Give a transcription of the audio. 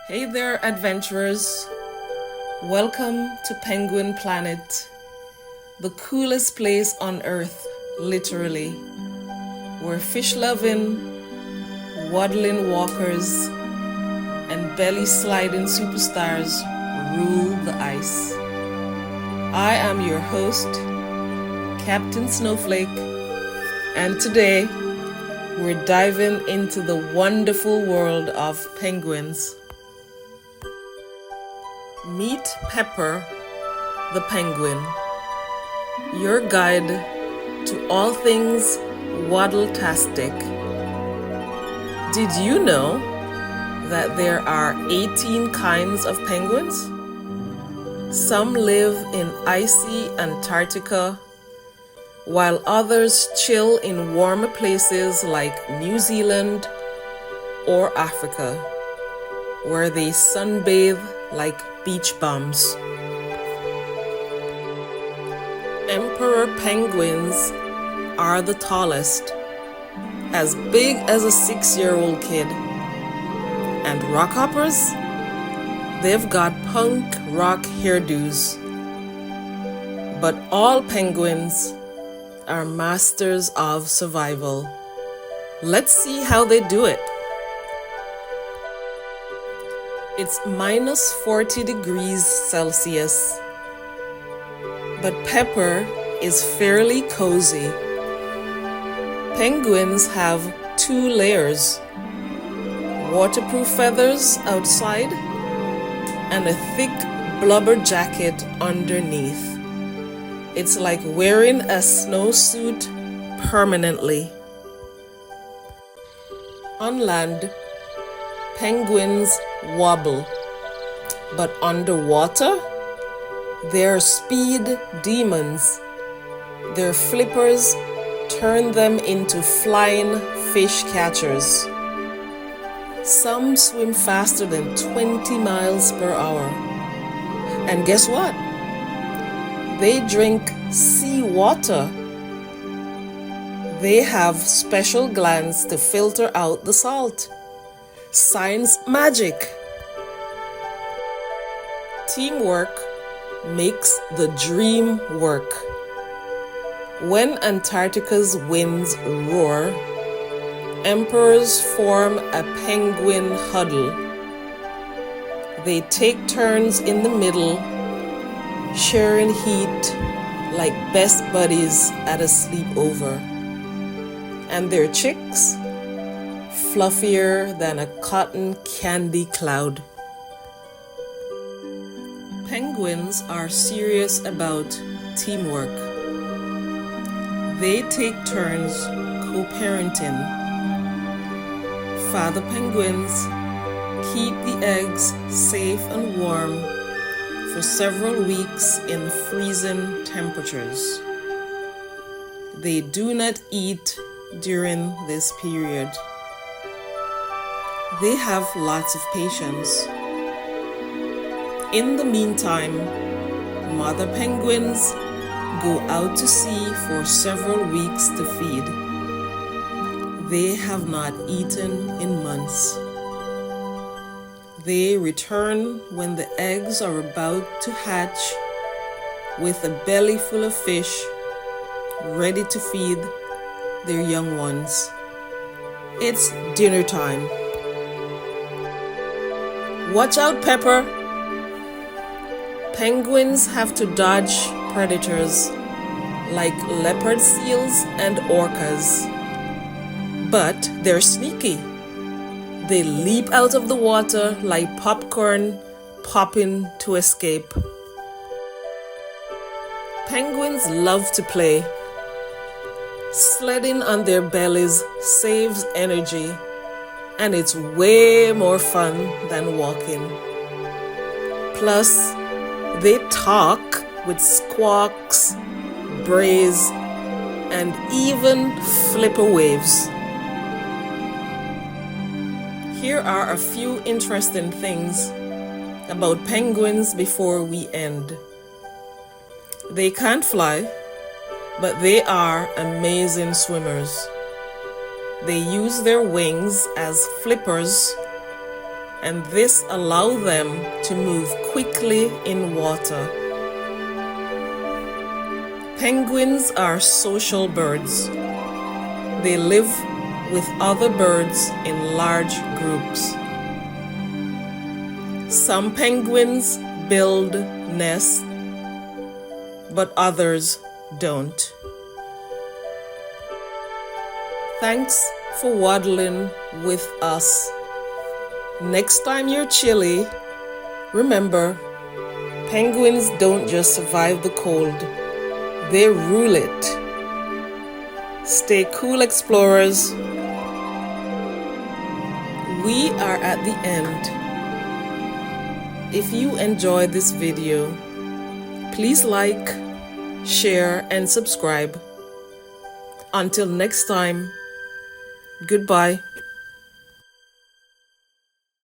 Hey there, adventurers. Welcome to Penguin Planet, the coolest place on Earth, literally, where fish-loving, waddling walkers and belly-sliding superstars rule the ice. I am your host, Captain Snowflake, and today we're diving into the wonderful world of penguins. Meet Pepper the penguin, your guide to all things waddle-tastic. Did you know that there are 18 kinds of penguins? Some live in icy Antarctica, while others chill in warmer places like New Zealand or Africa, where they sunbathe like beach bums. Emperor penguins are the tallest, as big as a 6-year-old kid. And rockhoppers? They've got punk rock hairdos. But all penguins are masters of survival. Let's see how they do it. It's minus 40 degrees Celsius. But Pepper is fairly cozy. Penguins have 2 layers: waterproof feathers outside and a thick blubber jacket underneath. It's like wearing a snowsuit permanently. On land, penguins wobble, but underwater, they're speed demons. Their flippers turn them into flying fish catchers. Some swim faster than 20 miles per hour. And guess what? They drink seawater. They have special glands to filter out the salt. Science magic. Teamwork makes the dream work. When Antarctica's winds roar, emperors form a penguin huddle. They take turns in the middle, sharing heat like best buddies at a sleepover. And their chicks? Fluffier than a cotton candy cloud. Penguins are serious about teamwork. They take turns co-parenting. Father penguins keep the eggs safe and warm for several weeks in freezing temperatures. They do not eat during this period. They have lots of patience. In the meantime, mother penguins go out to sea for several weeks to feed. They have not eaten in months. They return when the eggs are about to hatch with a belly full of fish, ready to feed their young ones. It's dinner time. Watch out, Pepper! Penguins have to dodge predators like leopard seals and orcas. But they're sneaky. They leap out of the water like popcorn popping to escape. Penguins love to play. Sledding on their bellies saves energy, and it's way more fun than walking. Plus, they talk with squawks, brays, and even flipper waves. Here are a few interesting things about penguins before we end. They can't fly, but they are amazing swimmers. They use their wings as flippers and this allows them to move quickly in water. Penguins are social birds. They live with other birds in large groups. Some penguins build nests, but others don't. Thanks for waddling with us. Next time you're chilly, remember, penguins don't just survive the cold, they rule it. Stay cool, explorers. We are at the end. If you enjoyed this video, please like, share, and subscribe. Until next time, goodbye.